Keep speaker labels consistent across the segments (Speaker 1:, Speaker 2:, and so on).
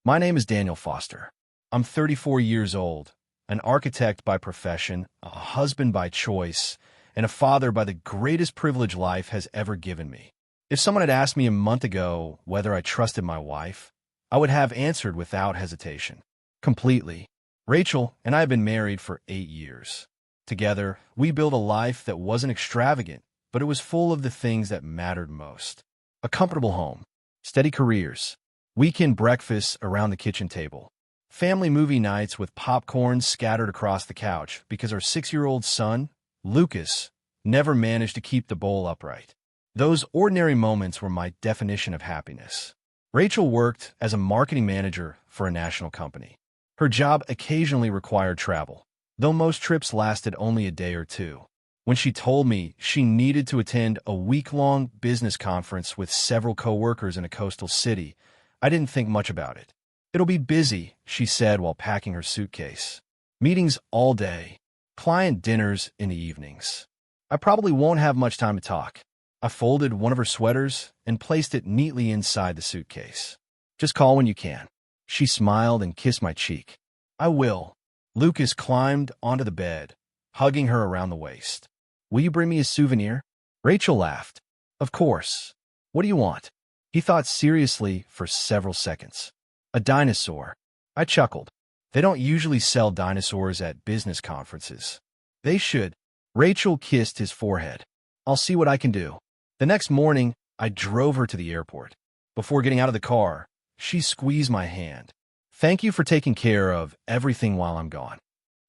Speaker 1: My name is Daniel Foster. I'm 34 years old, an architect by profession, a husband by choice, and a father by the greatest privilege life has ever given me. If someone had asked me a month ago whether I trusted my wife, I would have answered without hesitation. Completely. Rachel and I have been married for 8 years. Together, we built a life that wasn't extravagant, but it was full of the things that mattered most. A comfortable home, steady careers, weekend breakfasts around the kitchen table, family movie nights with popcorn scattered across the couch because our 6-year-old son, Lucas, never managed to keep the bowl upright. Those ordinary moments were my definition of happiness. Rachel worked as a marketing manager for a national company. Her job occasionally required travel, though most trips lasted only a day or two. When she told me she needed to attend a week-long business conference with several coworkers in a coastal city, I didn't think much about it. "It'll be busy," she said while packing her suitcase. "Meetings all day, client dinners in the evenings. I probably won't have much time to talk." I folded one of her sweaters and placed it neatly inside the suitcase. "Just call when you can." She smiled and kissed my cheek. "I will." Lucas climbed onto the bed, hugging her around the waist. "Will you bring me a souvenir?" Rachel laughed. "Of course. What do you want?" He thought seriously for several seconds. "A dinosaur." I chuckled. "They don't usually sell dinosaurs at business conferences." "They should." Rachel kissed his forehead. "I'll see what I can do." The next morning, I drove her to the airport. Before getting out of the car, she squeezed my hand. "Thank you for taking care of everything while I'm gone."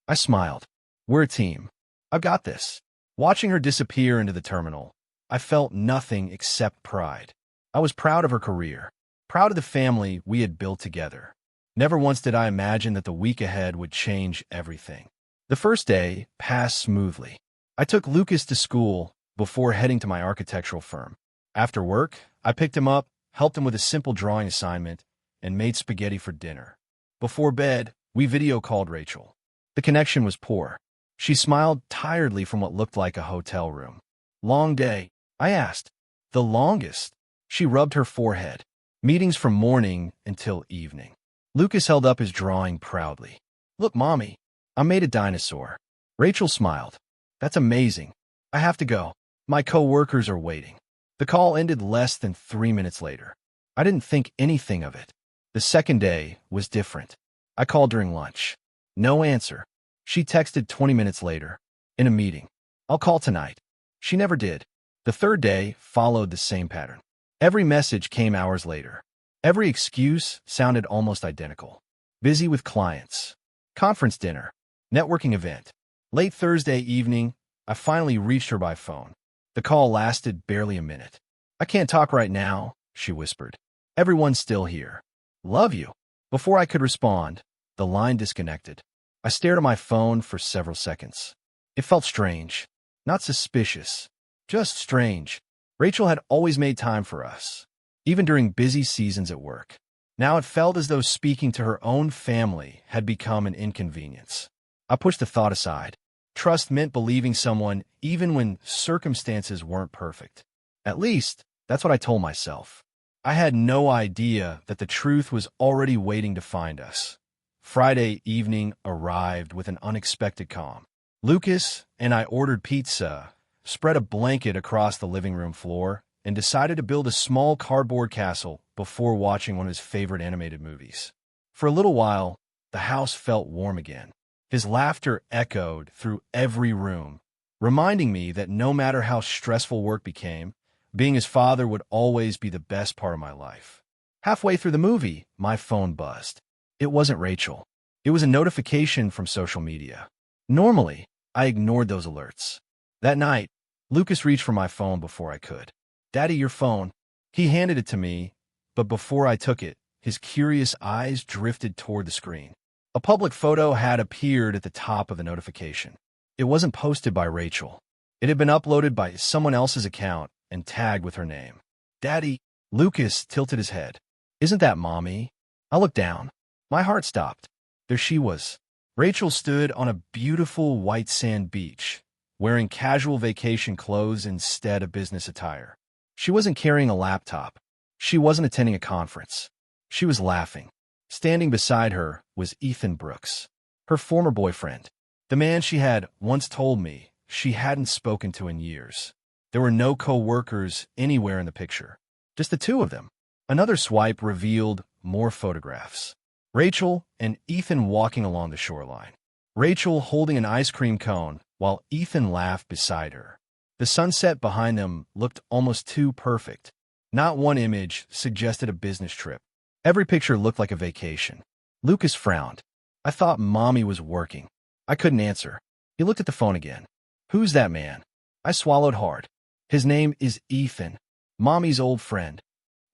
Speaker 1: I smiled. "We're a team. I've got this." Watching her disappear into the terminal, I felt nothing except pride. I was proud of her career, proud of the family we had built together. Never once did I imagine that the week ahead would change everything. The first day passed smoothly. I took Lucas to school before heading to my architectural firm. After work, I picked him up, helped him with a simple drawing assignment, and made spaghetti for dinner. Before bed, we video called Rachel. The connection was poor. She smiled tiredly from what looked like a hotel room. "Long day?" I asked. "The longest." She rubbed her forehead. "Meetings from morning until evening." Lucas held up his drawing proudly. "Look, Mommy, I made a dinosaur." Rachel smiled. "That's amazing. I have to go. My coworkers are waiting." The call ended less than 3 minutes later. I didn't think anything of it. The second day was different. I called during lunch. No answer. She texted 20 minutes later. "In a meeting. I'll call tonight." She never did. The third day followed the same pattern. Every message came hours later. Every excuse sounded almost identical. Busy with clients. Conference dinner. Networking event. Late Thursday evening, I finally reached her by phone. The call lasted barely a minute. "I can't talk right now," she whispered. "Everyone's still here. Love you." Before I could respond, the line disconnected. I stared at my phone for several seconds. It felt strange. Not suspicious. Just strange. Rachel had always made time for us, even during busy seasons at work. Now it felt as though speaking to her own family had become an inconvenience. I pushed the thought aside. Trust meant believing someone even when circumstances weren't perfect. At least, that's what I told myself. I had no idea that the truth was already waiting to find us. Friday evening arrived with an unexpected calm. Lucas and I ordered pizza, spread a blanket across the living room floor, and decided to build a small cardboard castle before watching one of his favorite animated movies. For a little while, the house felt warm again. His laughter echoed through every room, reminding me that no matter how stressful work became, being his father would always be the best part of my life. Halfway through the movie, my phone buzzed. It wasn't Rachel. It was a notification from social media. Normally, I ignored those alerts. That night, Lucas reached for my phone before I could. "Daddy, your phone." He handed it to me, but before I took it, his curious eyes drifted toward the screen. A public photo had appeared at the top of the notification. It wasn't posted by Rachel. It had been uploaded by someone else's account and tagged with her name. "Daddy," Lucas tilted his head. "Isn't that Mommy?" I looked down. My heart stopped. There she was. Rachel stood on a beautiful white sand beach, wearing casual vacation clothes instead of business attire. She wasn't carrying a laptop. She wasn't attending a conference. She was laughing. Standing beside her was Ethan Brooks, her former boyfriend, the man she had once told me she hadn't spoken to in years. There were no co-workers anywhere in the picture, just the two of them. Another swipe revealed more photographs. Rachel and Ethan walking along the shoreline. Rachel holding an ice cream cone while Ethan laughed beside her. The sunset behind them looked almost too perfect. Not one image suggested a business trip. Every picture looked like a vacation. Lucas frowned. I thought Mommy was working. I couldn't answer. He looked at the phone again. Who's that man? I swallowed hard. His name is Ethan, Mommy's old friend.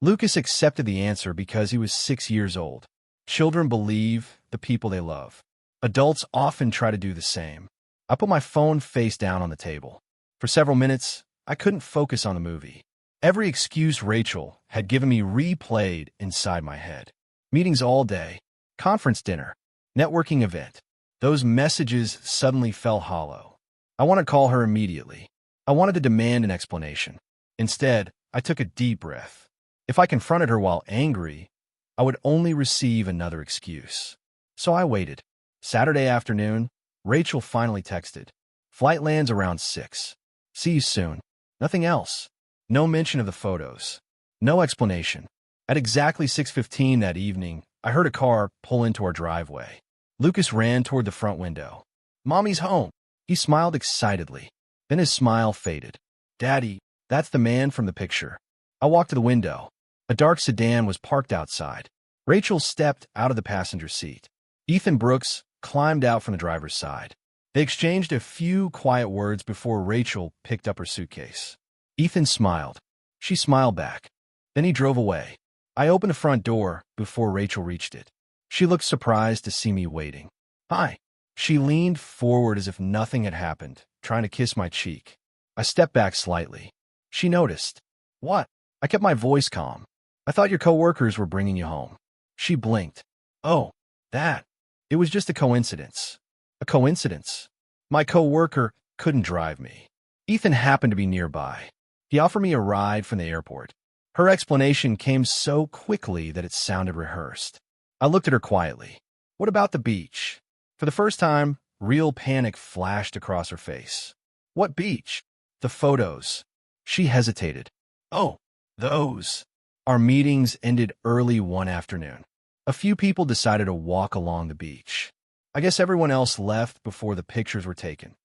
Speaker 1: Lucas accepted the answer because he was 6 years old. Children believe the people they love. Adults often try to do the same. I put my phone face down on the table. For several minutes, I couldn't focus on the movie. Every excuse Rachel had given me replayed inside my head. Meetings all day, conference dinner, networking event. Those messages suddenly fell hollow. I wanted to call her immediately. I wanted to demand an explanation. Instead, I took a deep breath. If I confronted her while angry, I would only receive another excuse. So I waited. Saturday afternoon, Rachel finally texted. Flight lands around 6. See you soon. Nothing else. No mention of the photos. No explanation. At exactly 6:15 that evening, I heard a car pull into our driveway. Lucas ran toward the front window. Mommy's home. He smiled excitedly. Then his smile faded. Daddy, that's the man from the picture. I walked to the window. A dark sedan was parked outside. Rachel stepped out of the passenger seat. Ethan Brooks climbed out from the driver's side. They exchanged a few quiet words before Rachel picked up her suitcase. Ethan smiled. She smiled back. Then he drove away. I opened the front door before Rachel reached it. She looked surprised to see me waiting. Hi. She leaned forward as if nothing had happened, trying to kiss my cheek. I stepped back slightly. She noticed. What? I kept my voice calm. I thought your coworkers were bringing you home. She blinked. Oh, that. It was just a coincidence. A coincidence. My coworker couldn't drive me. Ethan happened to be nearby. He offered me a ride from the airport. Her explanation came so quickly that it sounded rehearsed. I looked at her quietly. What about the beach? For the first time, real panic flashed across her face. What beach? The photos. She hesitated. Oh, those. Our meetings ended early one afternoon. A few people decided to walk along the beach. I guess everyone else left before the pictures were taken.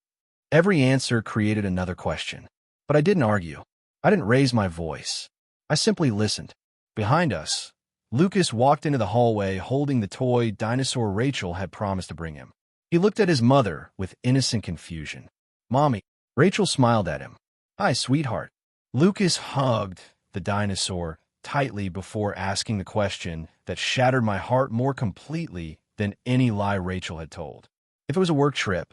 Speaker 1: Every answer created another question. But I didn't argue. I didn't raise my voice. I simply listened. Behind us, Lucas walked into the hallway holding the toy dinosaur Rachel had promised to bring him. He looked at his mother with innocent confusion. Mommy. Rachel smiled at him. Hi, sweetheart. Lucas hugged the dinosaur tightly before asking the question that shattered my heart more completely than any lie Rachel had told. If it was a work trip,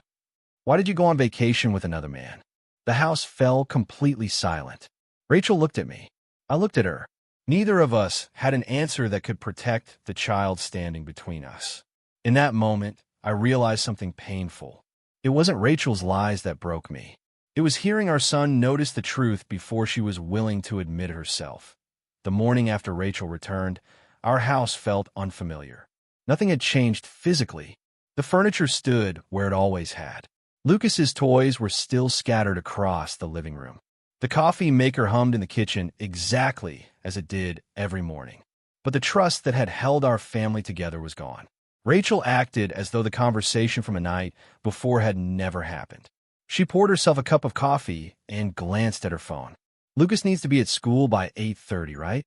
Speaker 1: why did you go on vacation with another man? The house fell completely silent. Rachel looked at me. I looked at her. Neither of us had an answer that could protect the child standing between us. In that moment, I realized something painful. It wasn't Rachel's lies that broke me. It was hearing our son notice the truth before she was willing to admit herself. The morning after Rachel returned, our house felt unfamiliar. Nothing had changed physically. The furniture stood where it always had. Lucas's toys were still scattered across the living room. The coffee maker hummed in the kitchen exactly as it did every morning. But the trust that had held our family together was gone. Rachel acted as though the conversation from a night before had never happened. She poured herself a cup of coffee and glanced at her phone. Lucas needs to be at school by 8:30, right?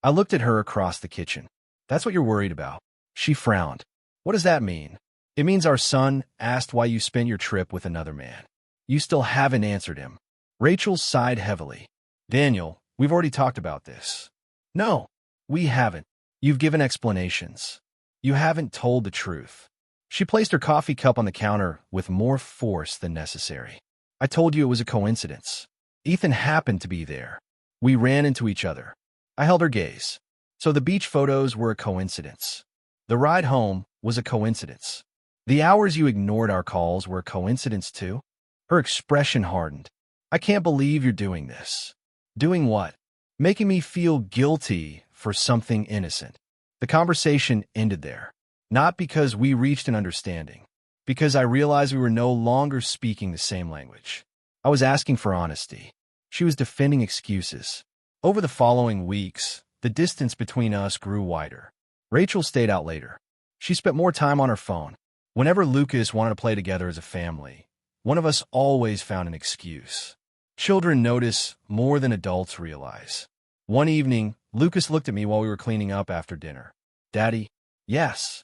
Speaker 1: I looked at her across the kitchen. That's what you're worried about. She frowned. What does that mean? It means our son asked why you spent your trip with another man. You still haven't answered him. Rachel sighed heavily. Daniel, we've already talked about this. No, we haven't. You've given explanations. You haven't told the truth. She placed her coffee cup on the counter with more force than necessary. I told you it was a coincidence. Ethan happened to be there. We ran into each other. I held her gaze. So the beach photos were a coincidence. The ride home was a coincidence. The hours you ignored our calls were a coincidence too. Her expression hardened. I can't believe you're doing this. Doing what? Making me feel guilty for something innocent. The conversation ended there. Not because we reached an understanding, because I realized we were no longer speaking the same language. I was asking for honesty. She was defending excuses. Over the following weeks, the distance between us grew wider. Rachel stayed out later. She spent more time on her phone. Whenever Lucas wanted to play together as a family, one of us always found an excuse. Children notice more than adults realize. One evening, Lucas looked at me while we were cleaning up after dinner. "Daddy." "Yes."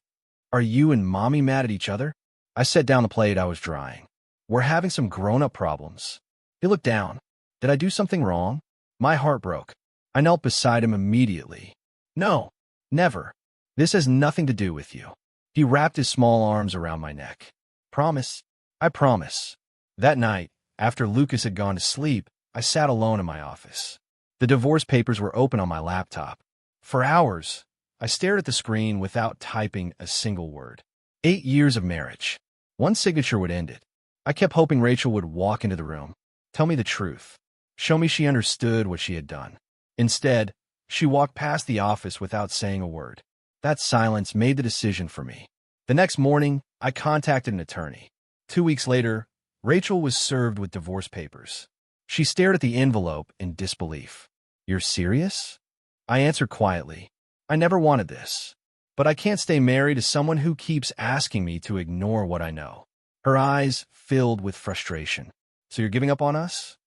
Speaker 1: "Are you and Mommy mad at each other?" I set down the plate I was drying. "We're having some grown-up problems." He looked down. "Did I do something wrong?" My heart broke. I knelt beside him immediately. "No, never. This has nothing to do with you." He wrapped his small arms around my neck. "Promise?" "I promise." That night, after Lucas had gone to sleep, I sat alone in my office. The divorce papers were open on my laptop. For hours, I stared at the screen without typing a single word. 8 years of marriage. One signature would end it. I kept hoping Rachel would walk into the room, tell me the truth, show me she understood what she had done. Instead, she walked past the office without saying a word. That silence made the decision for me. The next morning, I contacted an attorney. 2 weeks later, Rachel was served with divorce papers. She stared at the envelope in disbelief. "You're serious?" I answered quietly. "I never wanted this. But I can't stay married to someone who keeps asking me to ignore what I know." Her eyes filled with frustration. "So you're giving up on us?"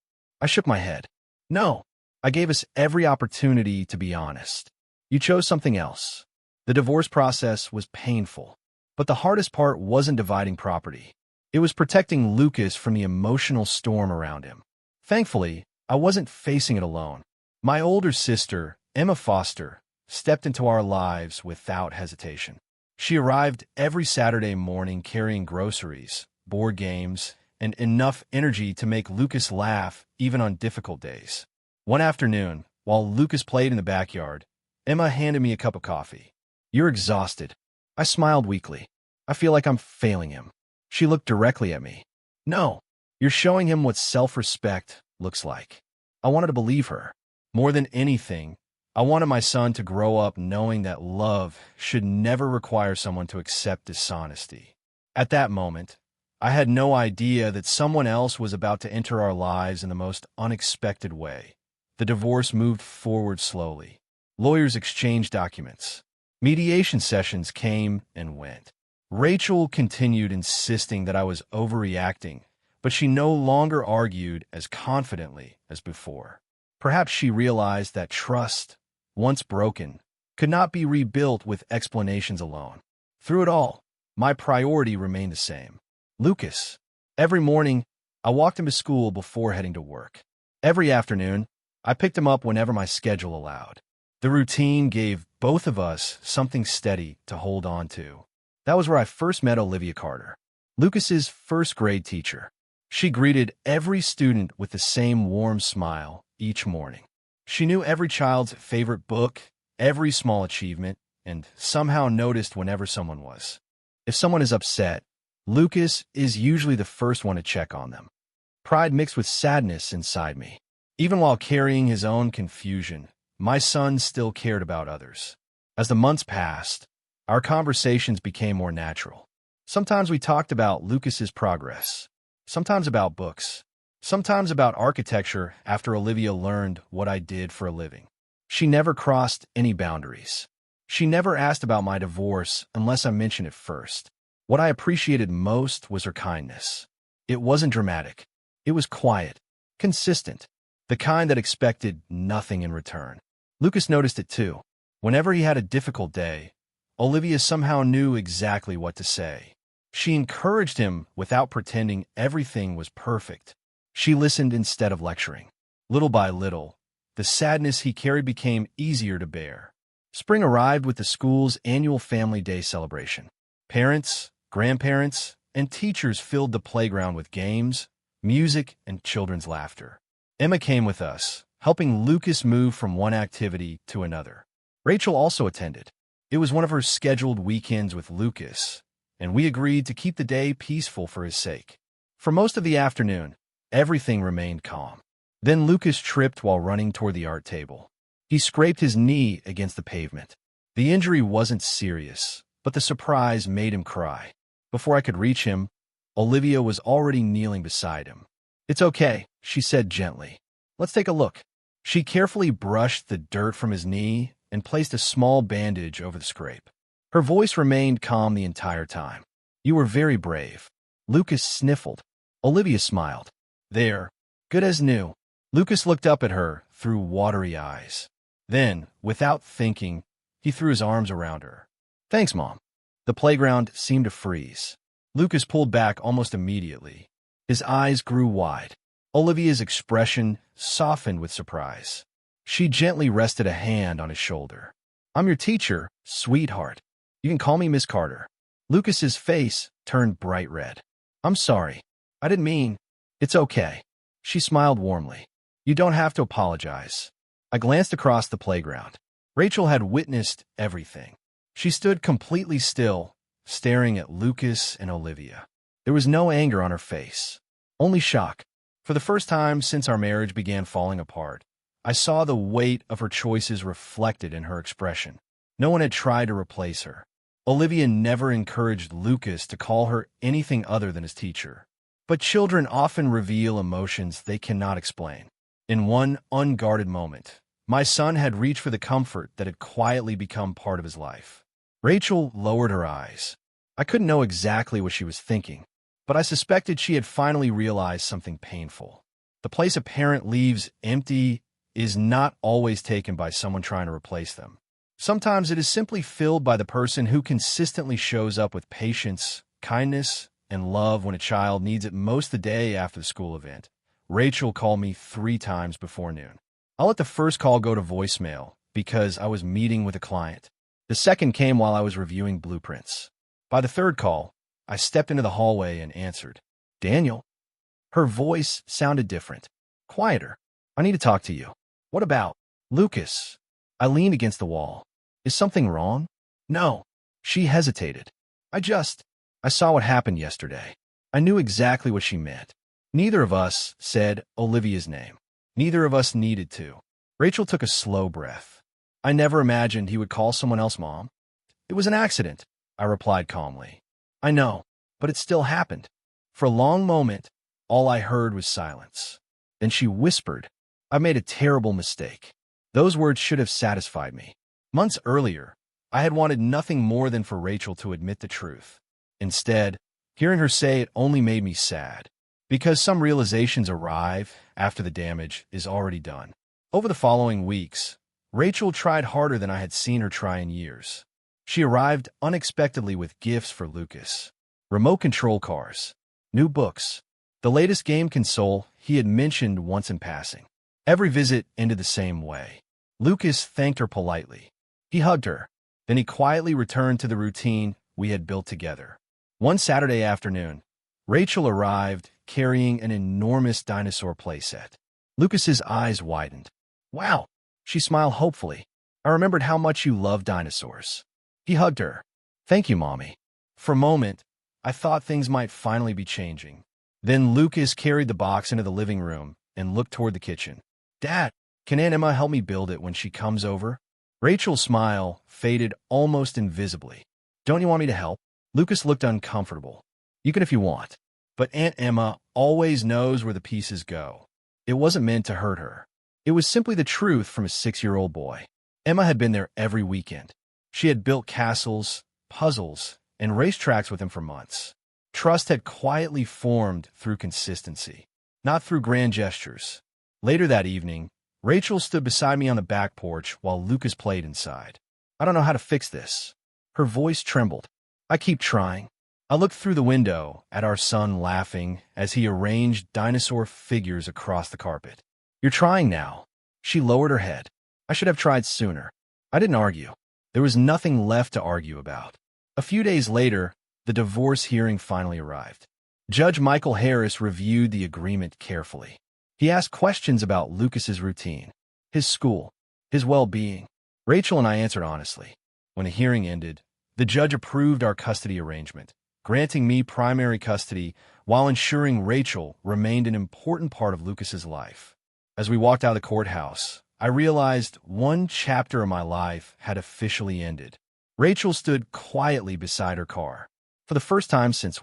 Speaker 1: I shook my head. "No. I gave us every opportunity to be honest. You chose something else." The divorce process was painful, but the hardest part wasn't dividing property. It was protecting Lucas from the emotional storm around him. Thankfully, I wasn't facing it alone. My older sister, Emma Foster, stepped into our lives without hesitation. She arrived every Saturday morning carrying groceries, board games, and enough energy to make Lucas laugh even on difficult days. One afternoon, while Lucas played in the backyard, Emma handed me a cup of coffee. "You're exhausted." I smiled weakly. "I feel like I'm failing him." She looked directly at me. "No, you're showing him what self-respect looks like." I wanted to believe her. More than anything, I wanted my son to grow up knowing that love should never require someone to accept dishonesty. At that moment, I had no idea that someone else was about to enter our lives in the most unexpected way. The divorce moved forward slowly. Lawyers exchanged documents. Mediation sessions came and went. Rachel continued insisting that I was overreacting, but she no longer argued as confidently as before. Perhaps she realized that trust, once broken, could not be rebuilt with explanations alone. Through it all, my priority remained the same. Lucas. Every morning, I walked him to school before heading to work. Every afternoon, I picked him up whenever my schedule allowed. The routine gave both of us something steady to hold on to. That was where I first met Olivia Carter, Lucas's first-grade teacher. She greeted every student with the same warm smile each morning. She knew every child's favorite book, every small achievement, and somehow noticed whenever someone was. If someone is upset, Lucas is usually the first one to check on them. Pride mixed with sadness inside me. Even while carrying his own confusion, my son still cared about others. As the months passed, our conversations became more natural. Sometimes we talked about Lucas's progress, sometimes about books, sometimes about architecture after Olivia learned what I did for a living. She never crossed any boundaries. She never asked about my divorce unless I mentioned it first. What I appreciated most was her kindness. It wasn't dramatic. It was quiet, consistent, the kind that expected nothing in return. Lucas noticed it too. Whenever he had a difficult day, Olivia somehow knew exactly what to say. She encouraged him without pretending everything was perfect. She listened instead of lecturing. Little by little, the sadness he carried became easier to bear. Spring arrived with the school's annual Family Day celebration. Parents, grandparents, and teachers filled the playground with games, music, and children's laughter. Emma came with us, helping Lucas move from one activity to another. Rachel also attended. It was one of her scheduled weekends with Lucas, and we agreed to keep the day peaceful for his sake. For most of the afternoon, everything remained calm. Then Lucas tripped while running toward the art table. He scraped his knee against the pavement. The injury wasn't serious, but the surprise made him cry. Before I could reach him, Olivia was already kneeling beside him. "It's okay," she said gently. "Let's take a look." She carefully brushed the dirt from his knee and placed a small bandage over the scrape. Her voice remained calm the entire time. "You were very brave." Lucas sniffled. Olivia smiled. "There. Good as new." Lucas looked up at her through watery eyes. Then, without thinking, he threw his arms around her. "Thanks, Mom." The playground seemed to freeze. Lucas pulled back almost immediately. His eyes grew wide. Olivia's expression softened with surprise. She gently rested a hand on his shoulder. "I'm your teacher, sweetheart. You can call me Miss Carter." Lucas's face turned bright red. "I'm sorry. I didn't mean." "It's okay." She smiled warmly. "You don't have to apologize." I glanced across the playground. Rachel had witnessed everything. She stood completely still, staring at Lucas and Olivia. There was no anger on her face, only shock. For the first time since our marriage began falling apart, I saw the weight of her choices reflected in her expression. No one had tried to replace her. Olivia never encouraged Lucas to call her anything other than his teacher. But children often reveal emotions they cannot explain. In one unguarded moment, my son had reached for the comfort that had quietly become part of his life. Rachel lowered her eyes. I couldn't know exactly what she was thinking, but I suspected she had finally realized something painful. The place a parent leaves empty is not always taken by someone trying to replace them. Sometimes it is simply filled by the person who consistently shows up with patience, kindness, and love when a child needs it most the day after the school event. Rachel called me 3 times before noon. I let the first call go to voicemail because I was meeting with a client. The second came while I was reviewing blueprints. By the third call, I stepped into the hallway and answered. "Daniel?" Her voice sounded different, quieter. "I need to talk to you." "What about?" "Lucas." I leaned against the wall. "Is something wrong?" "No." She hesitated. I saw what happened yesterday." I knew exactly what she meant. Neither of us said Olivia's name. Neither of us needed to. Rachel took a slow breath. "I never imagined he would call someone else Mom." "It was an accident," I replied calmly. "I know, but it still happened." For a long moment, all I heard was silence. Then she whispered, "I made a terrible mistake." Those words should have satisfied me. Months earlier, I had wanted nothing more than for Rachel to admit the truth. Instead, hearing her say it only made me sad, because some realizations arrive after the damage is already done. Over the following weeks, Rachel tried harder than I had seen her try in years. She arrived unexpectedly with gifts for Lucas. Remote control cars, new books, the latest game console he had mentioned once in passing. Every visit ended the same way. Lucas thanked her politely. He hugged her. Then he quietly returned to the routine we had built together. One Saturday afternoon, Rachel arrived carrying an enormous dinosaur playset. Lucas's eyes widened. "Wow!" She smiled hopefully. "I remembered how much you love dinosaurs." He hugged her. "Thank you, Mommy." For a moment, I thought things might finally be changing. Then Lucas carried the box into the living room and looked toward the kitchen. "Dad, can Aunt Emma help me build it when she comes over?" Rachel's smile faded almost invisibly. "Don't you want me to help?" Lucas looked uncomfortable. "You can if you want. But Aunt Emma always knows where the pieces go." It wasn't meant to hurt her. It was simply the truth from a 6-year-old boy. Emma had been there every weekend. She had built castles, puzzles, and racetracks with him for months. Trust had quietly formed through consistency, not through grand gestures. Later that evening, Rachel stood beside me on the back porch while Lucas played inside. "I don't know how to fix this." Her voice trembled. "I keep trying." I looked through the window at our son laughing as he arranged dinosaur figures across the carpet. "You're trying now." She lowered her head. "I should have tried sooner." I didn't argue. There was nothing left to argue about. A few days later, the divorce hearing finally arrived. Judge Michael Harris reviewed the agreement carefully. He asked questions about Lucas's routine, his school, his well-being. Rachel and I answered honestly. When the hearing ended, the judge approved our custody arrangement, granting me primary custody while ensuring Rachel remained an important part of Lucas's life. As we walked out of the courthouse, I realized one chapter of my life had officially ended. Rachel stood quietly beside her car. For the first time since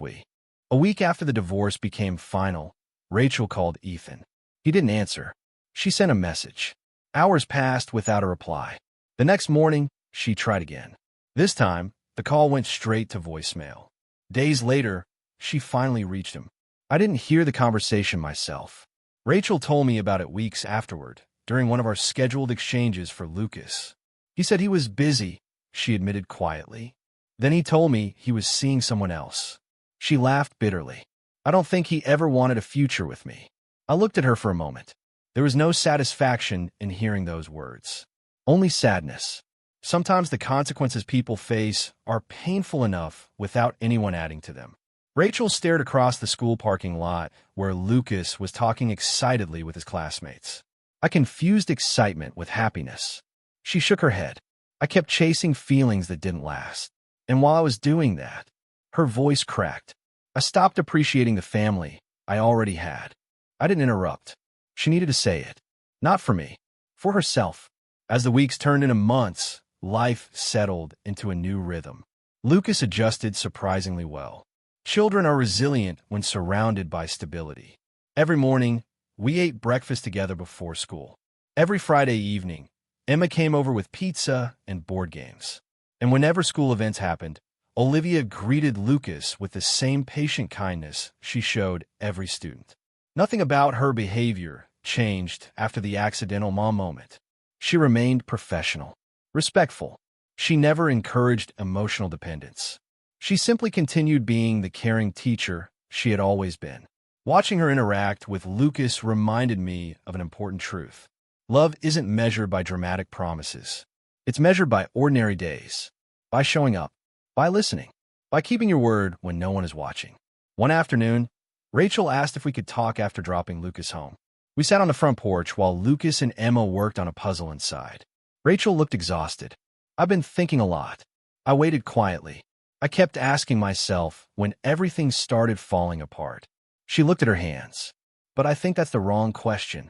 Speaker 1: a week after the divorce became final, Rachel called Ethan. He didn't answer. She sent a message. Hours passed without a reply. The next morning, she tried again. This time, the call went straight to voicemail. Days later, she finally reached him. I didn't hear the conversation myself. Rachel told me about it weeks afterward, during one of our scheduled exchanges for Lucas. He said he was busy, she admitted quietly. Then he told me he was seeing someone else. She laughed bitterly. I don't think he ever wanted a future with me. I looked at her for a moment. There was no satisfaction in hearing those words. Only sadness. Sometimes the consequences people face are painful enough without anyone adding to them. Rachel stared across the school parking lot where Lucas was talking excitedly with his classmates. I confused excitement with happiness. She shook her head. I kept chasing feelings that didn't last. And while I was doing that, her voice cracked. I stopped appreciating the family I already had. I didn't interrupt. She needed to say it. Not for me. For herself. As the weeks turned into months, life settled into a new rhythm. Lucas adjusted surprisingly well. Children are resilient when surrounded by stability. Every morning, we ate breakfast together before school. Every Friday evening, Emma came over with pizza and board games. And whenever school events happened, Olivia greeted Lucas with the same patient kindness she showed every student. Nothing about her behavior changed after the accidental mom moment. She remained professional, respectful. She never encouraged emotional dependence. She simply continued being the caring teacher she had always been. Watching her interact with Lucas reminded me of an important truth. Love isn't measured by dramatic promises. It's measured by ordinary days, by showing up, by listening, by keeping your word when no one is watching. One afternoon, Rachel asked if we could talk after dropping Lucas home. We sat on the front porch while Lucas and Emma worked on a puzzle inside. Rachel looked exhausted. I've been thinking a lot. I waited quietly. I kept asking myself when everything started falling apart. She looked at her hands. But I think that's the wrong question.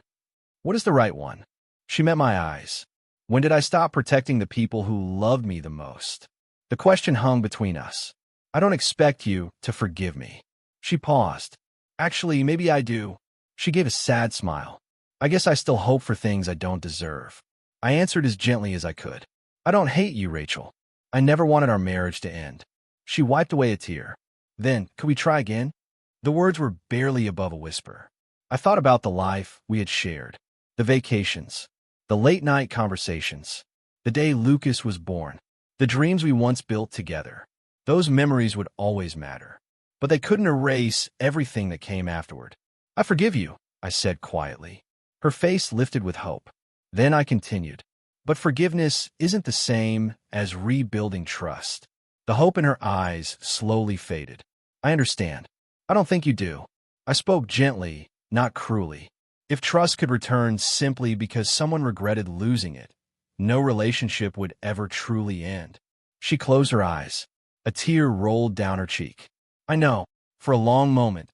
Speaker 1: What is the right one? She met my eyes. When did I stop protecting the people who loved me the most? The question hung between us. I don't expect you to forgive me. She paused. Actually, maybe I do. She gave a sad smile. I guess I still hope for things I don't deserve. I answered as gently as I could. I don't hate you, Rachel. I never wanted our marriage to end. She wiped away a tear. Then, could we try again? The words were barely above a whisper. I thought about the life we had shared, the vacations, the late-night conversations, the day Lucas was born, the dreams we once built together. Those memories would always matter, but they couldn't erase everything that came afterward. I forgive you, I said quietly. Her face lifted with hope. Then I continued. But forgiveness isn't the same as rebuilding trust. The hope in her eyes slowly faded. I understand. I don't think you do. I spoke gently, not cruelly. If trust could return simply because someone regretted losing it, no relationship would ever truly end. She closed her eyes. A tear rolled down her cheek. I know. For a long moment,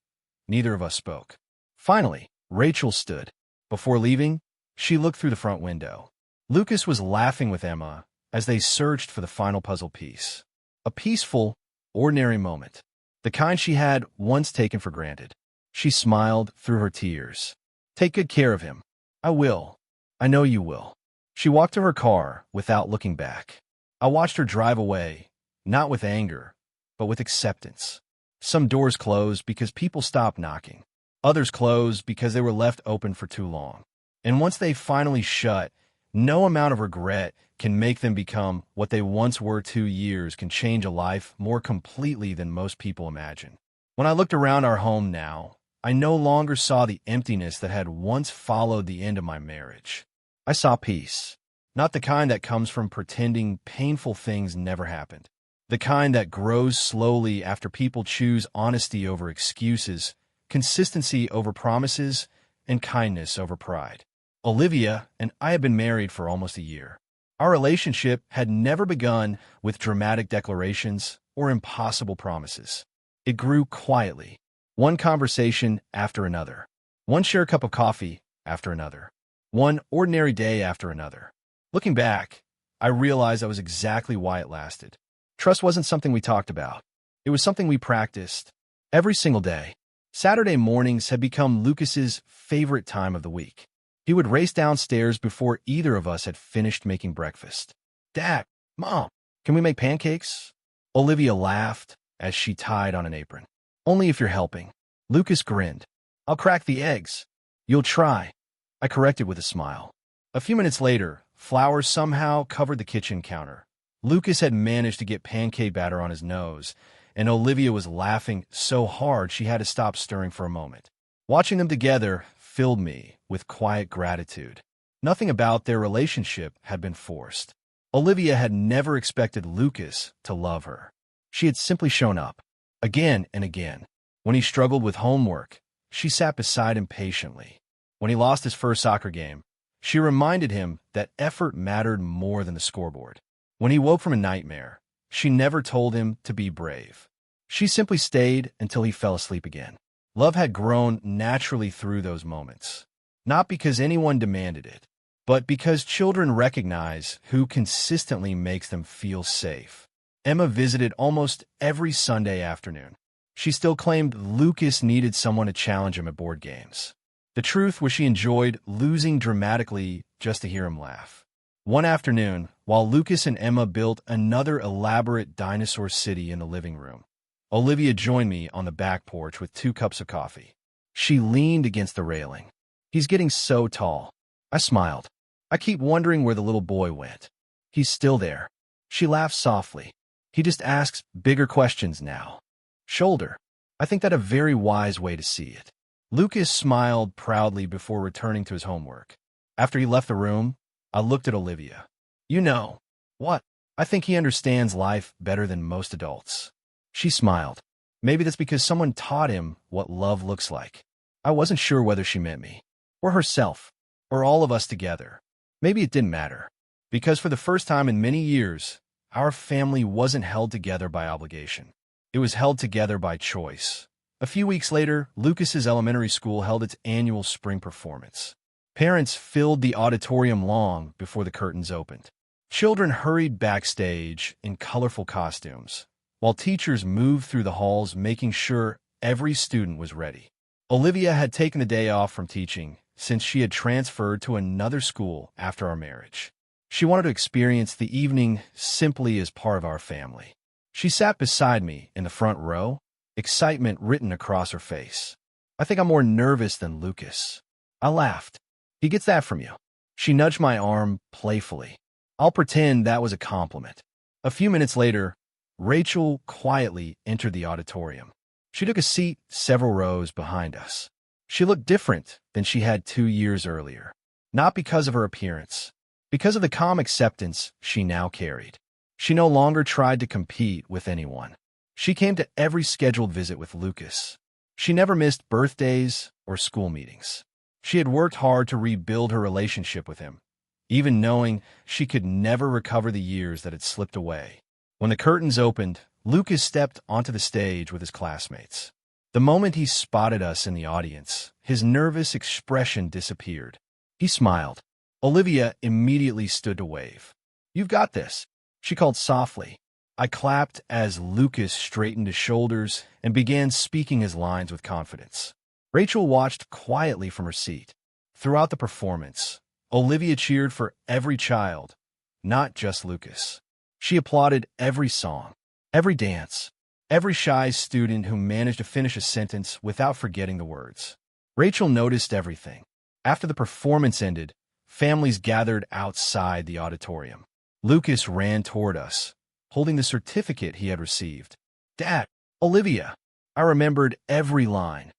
Speaker 1: neither of us spoke. Finally, Rachel stood. Before leaving, she looked through the front window. Lucas was laughing with Emma as they searched for the final puzzle piece. A peaceful, ordinary moment. The kind she had once taken for granted. She smiled through her tears. Take good care of him. I will. I know you will. She walked to her car without looking back. I watched her drive away, not with anger, but with acceptance. Some doors closed because people stopped knocking. Others closed because they were left open for too long. And once they finally shut, no amount of regret can make them become what they once were. 2 years can change a life more completely than most people imagine. When I looked around our home now, I no longer saw the emptiness that had once followed the end of my marriage. I saw peace, not the kind that comes from pretending painful things never happened. The kind that grows slowly after people choose honesty over excuses, consistency over promises, and kindness over pride. Olivia and I had been married for almost a year. Our relationship had never begun with dramatic declarations or impossible promises. It grew quietly, one conversation after another, one shared cup of coffee after another. one ordinary day after another. Looking back, I realized that was exactly why it lasted. Trust wasn't something we talked about. It was something we practiced every single day. Saturday mornings had become Lucas's favorite time of the week. He would race downstairs before either of us had finished making breakfast. "Dad, Mom, can we make pancakes?" Olivia laughed as she tied on an apron. "Only if you're helping." Lucas grinned. "I'll crack the eggs." "You'll try," I corrected with a smile. A few minutes later, flour somehow covered the kitchen counter. Lucas had managed to get pancake batter on his nose, and Olivia was laughing so hard she had to stop stirring for a moment. Watching them together filled me with quiet gratitude. Nothing about their relationship had been forced. Olivia had never expected Lucas to love her. She had simply shown up, again and again. When he struggled with homework, she sat beside him patiently. When he lost his first soccer game, she reminded him that effort mattered more than the scoreboard. When he woke from a nightmare, she never told him to be brave. She simply stayed until he fell asleep again. Love had grown naturally through those moments, not because anyone demanded it, but because children recognize who consistently makes them feel safe. Emma visited almost every Sunday afternoon. She still claimed Lucas needed someone to challenge him at board games. The truth was she enjoyed losing dramatically just to hear him laugh. One afternoon, while Lucas and Emma built another elaborate dinosaur city in the living room, Olivia joined me on the back porch with 2 cups of coffee. She leaned against the railing. "He's getting so tall." I smiled. "I keep wondering where the little boy went." "He's still there." She laughed softly. "He just asks bigger questions now." Shoulder. I think that a very wise way to see it. Lucas smiled proudly before returning to his homework. After he left the room, I looked at Olivia. "You know what? I think he understands life better than most adults." She smiled. Maybe that's because someone taught him what love looks like. I wasn't sure whether she meant me, or herself, or all of us together. Maybe it didn't matter, because for the first time in many years, our family wasn't held together by obligation. It was held together by choice. A few weeks later, Lucas's elementary school held its annual spring performance. Parents filled the auditorium long before the curtains opened. Children hurried backstage in colorful costumes, while teachers moved through the halls making sure every student was ready. Olivia had taken the day off from teaching since she had transferred to another school after our marriage. She wanted to experience the evening simply as part of our family. She sat beside me in the front row, excitement written across her face. "I think I'm more nervous than Lucas." I laughed. "He gets that from you." She nudged my arm playfully. I'll pretend that was a compliment. A few minutes later, Rachel quietly entered the auditorium. She took a seat several rows behind us. She looked different than she had 2 years earlier. Not because of her appearance, because of the calm acceptance she now carried. She no longer tried to compete with anyone. She came to every scheduled visit with Lucas. She never missed birthdays or school meetings. She had worked hard to rebuild her relationship with him, even knowing she could never recover the years that had slipped away. When the curtains opened, Lucas stepped onto the stage with his classmates. The moment he spotted us in the audience, his nervous expression disappeared. He smiled. Olivia immediately stood to wave. "You've got this," she called softly. I clapped as Lucas straightened his shoulders and began speaking his lines with confidence. Rachel watched quietly from her seat. Throughout the performance, Olivia cheered for every child, not just Lucas. She applauded every song, every dance, every shy student who managed to finish a sentence without forgetting the words. Rachel noticed everything. After the performance ended, families gathered outside the auditorium. Lucas ran toward us, holding the certificate he had received. "Dad, Olivia." I remembered every line.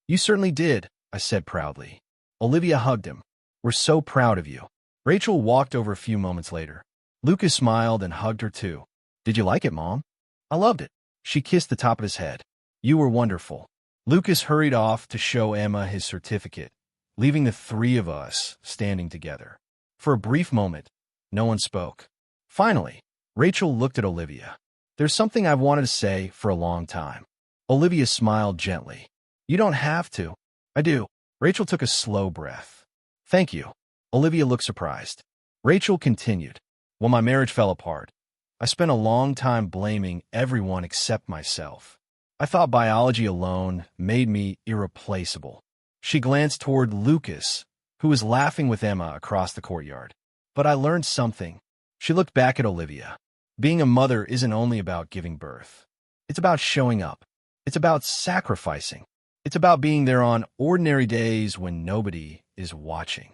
Speaker 1: "You certainly did," I said proudly. Olivia hugged him. "We're so proud of you." Rachel walked over a few moments later. Lucas smiled and hugged her too. "Did you like it, Mom?" "I loved it." She kissed the top of his head. "You were wonderful." Lucas hurried off to show Emma his certificate, leaving the 3 of us standing together. For a brief moment, no one spoke. Finally, Rachel looked at Olivia. "There's something I've wanted to say for a long time." Olivia smiled gently. "You don't have to." "I do." Rachel took a slow breath. "Thank you." Olivia looked surprised. Rachel continued. When my marriage fell apart, I spent a long time blaming everyone except myself. I thought biology alone made me irreplaceable. She glanced toward Lucas, who was laughing with Emma across the courtyard. But I learned something. She looked back at Olivia. Being a mother isn't only about giving birth. It's about showing up. It's about sacrificing. It's about being there on ordinary days when nobody is watching.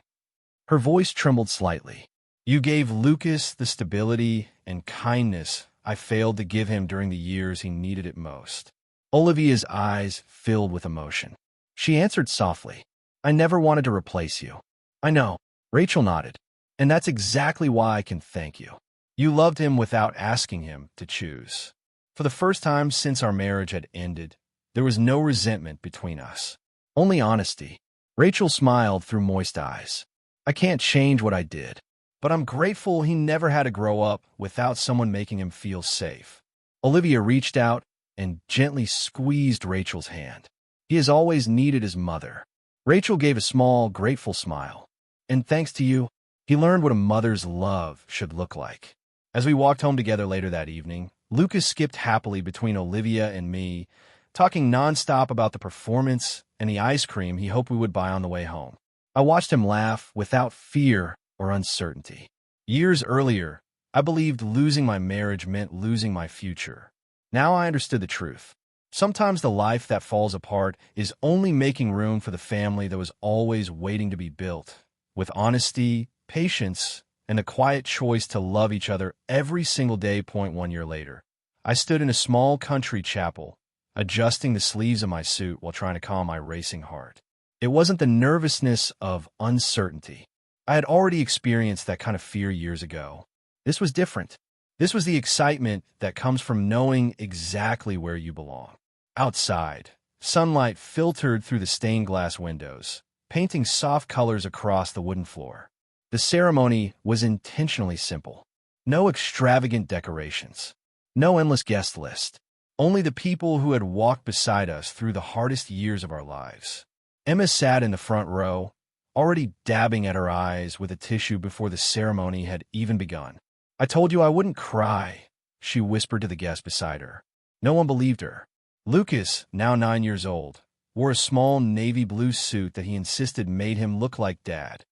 Speaker 1: Her voice trembled slightly. You gave Lucas the stability and kindness I failed to give him during the years he needed it most. Olivia's eyes filled with emotion. She answered softly, I never wanted to replace you. I know. Rachel nodded. And that's exactly why I can thank you. You loved him without asking him to choose. For the first time since our marriage had ended, there was no resentment between us. Only honesty. Rachel smiled through moist eyes. I can't change what I did, but I'm grateful he never had to grow up without someone making him feel safe. Olivia reached out and gently squeezed Rachel's hand. He has always needed his mother. Rachel gave a small, grateful smile. And thanks to you, he learned what a mother's love should look like. As we walked home together later that evening, Lucas skipped happily between Olivia and me, talking nonstop about the performance and the ice cream he hoped we would buy on the way home. I watched him laugh without fear or uncertainty. Years earlier, I believed losing my marriage meant losing my future. Now I understood the truth. Sometimes the life that falls apart is only making room for the family that was always waiting to be built, with honesty, patience, and a quiet choice to love each other every single day. 1 year later, I stood in a small country chapel, adjusting the sleeves of my suit while trying to calm my racing heart. It wasn't the nervousness of uncertainty. I had already experienced that kind of fear years ago. This was different. This was the excitement that comes from knowing exactly where you belong. Outside, sunlight filtered through the stained glass windows, painting soft colors across the wooden floor. The ceremony was intentionally simple. No extravagant decorations. No endless guest list. Only the people who had walked beside us through the hardest years of our lives. Emma sat in the front row, already dabbing at her eyes with a tissue before the ceremony had even begun. I told you I wouldn't cry, she whispered to the guest beside her. No one believed her. Lucas, now 9 years old, wore a small navy blue suit that he insisted made him look like Dad.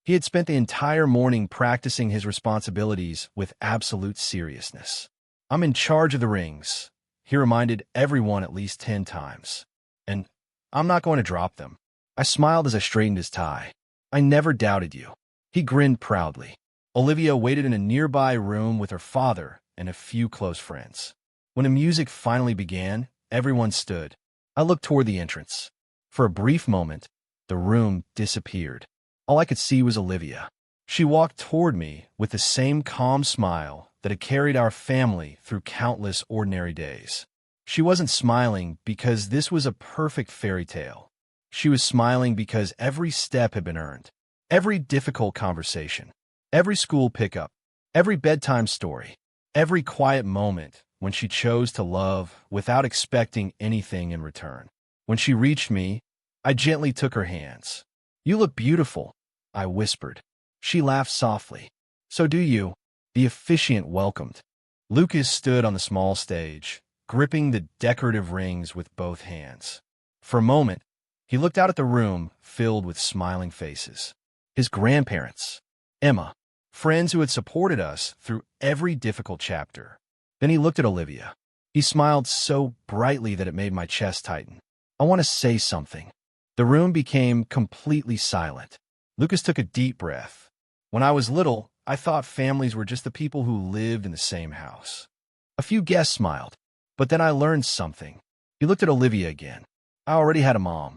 Speaker 1: He had spent the entire morning practicing his responsibilities with absolute seriousness. I'm in charge of the rings, he reminded everyone at least 10 times. And I'm not going to drop them. I smiled as I straightened his tie. I never doubted you. He grinned proudly. Olivia waited in a nearby room with her father and a few close friends. When the music finally began, everyone stood. I looked toward the entrance. For a brief moment, the room disappeared. All I could see was Olivia. She walked toward me with the same calm smile that had carried our family through countless ordinary days. She wasn't smiling because this was a perfect fairy tale. She was smiling because every step had been earned. Every difficult conversation, every school pickup, every bedtime story, every quiet moment when she chose to love without expecting anything in return. When she reached me, I gently took her hands. You look beautiful, I whispered. She laughed softly. So do you, the officiant welcomed. Lucas stood on the small stage, gripping the decorative rings with both hands. For a moment, he looked out at the room filled with smiling faces. His grandparents, Emma, friends who had supported us through every difficult chapter. Then he looked at Olivia. He smiled so brightly that it made my chest tighten. I want to say something. The room became completely silent. Lucas took a deep breath. When I was little, I thought families were just the people who lived in the same house. A few guests smiled, but then I learned something. He looked at Olivia again. I already had a mom.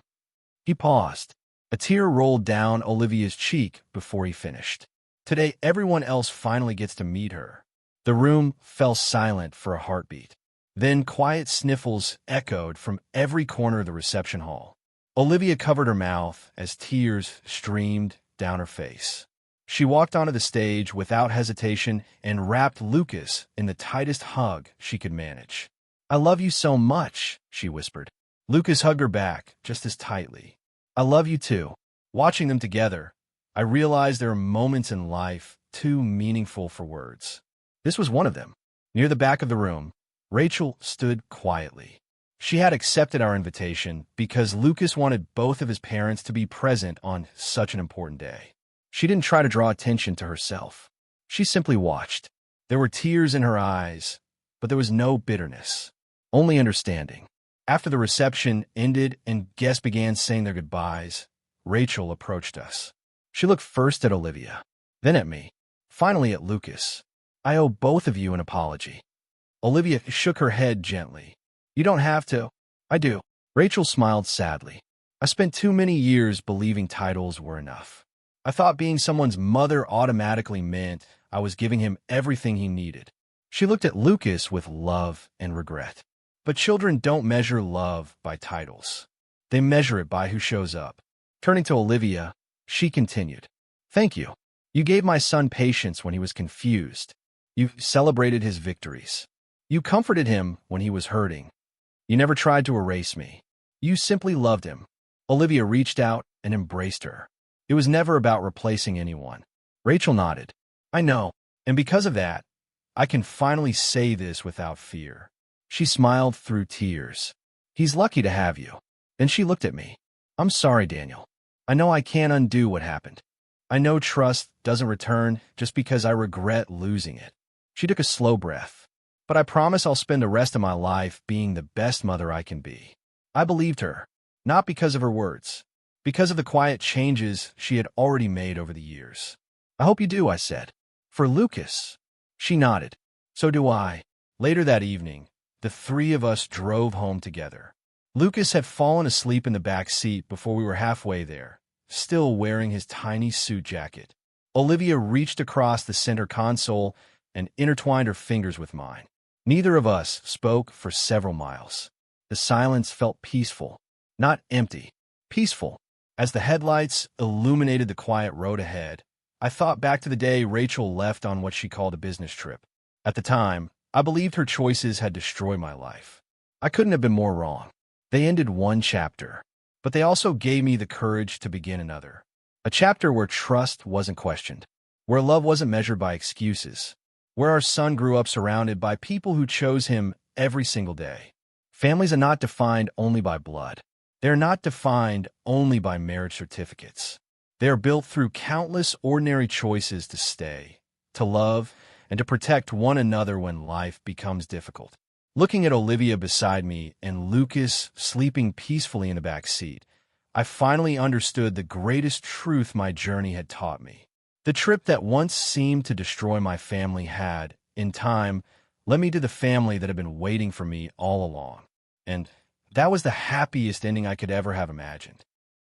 Speaker 1: He paused. A tear rolled down Olivia's cheek before he finished. Today, everyone else finally gets to meet her. The room fell silent for a heartbeat. Then quiet sniffles echoed from every corner of the reception hall. Olivia covered her mouth as tears streamed down her face. She walked onto the stage without hesitation and wrapped Lucas in the tightest hug she could manage. I love you so much, she whispered. Lucas hugged her back just as tightly. I love you too. Watching them together, I realized there are moments in life too meaningful for words. This was one of them. Near the back of the room, Rachel stood quietly. She had accepted our invitation because Lucas wanted both of his parents to be present on such an important day. She didn't try to draw attention to herself. She simply watched. There were tears in her eyes, but there was no bitterness, only understanding. After the reception ended and guests began saying their goodbyes, Rachel approached us. She looked first at Olivia, then at me, finally at Lucas. I owe both of you an apology. Olivia shook her head gently. You don't have to. I do. Rachel smiled sadly. I spent too many years believing titles were enough. I thought being someone's mother automatically meant I was giving him everything he needed. She looked at Lucas with love and regret. But children don't measure love by titles. They measure it by who shows up. Turning to Olivia, she continued, Thank you. You gave my son patience when he was confused. You celebrated his victories. You comforted him when he was hurting. You never tried to erase me. You simply loved him. Olivia reached out and embraced her. It was never about replacing anyone. Rachel nodded. I know, and because of that, I can finally say this without fear. She smiled through tears. He's lucky to have you. Then she looked at me. I'm sorry, Daniel. I know I can't undo what happened. I know trust doesn't return just because I regret losing it. She took a slow breath. But I promise I'll spend the rest of my life being the best mother I can be. I believed her, not because of her words, because of the quiet changes she had already made over the years. I hope you do, I said. For Lucas. She nodded. So do I. Later that evening, the three of us drove home together. Lucas had fallen asleep in the back seat before we were halfway there, still wearing his tiny suit jacket. Olivia reached across the center console and intertwined her fingers with mine. Neither of us spoke for several miles. The silence felt peaceful, not empty, peaceful. As the headlights illuminated the quiet road ahead, I thought back to the day Rachel left on what she called a business trip. At the time, I believed her choices had destroyed my life. I couldn't have been more wrong. They ended one chapter, but they also gave me the courage to begin another. A chapter where trust wasn't questioned, where love wasn't measured by excuses, where our son grew up surrounded by people who chose him every single day. Families are not defined only by blood. They are not defined only by marriage certificates. They are built through countless ordinary choices to stay, to love, and to protect one another when life becomes difficult. Looking at Olivia beside me and Lucas sleeping peacefully in the back seat, I finally understood the greatest truth my journey had taught me. The trip that once seemed to destroy my family had, in time, led me to the family that had been waiting for me all along. And that was the happiest ending I could ever have imagined.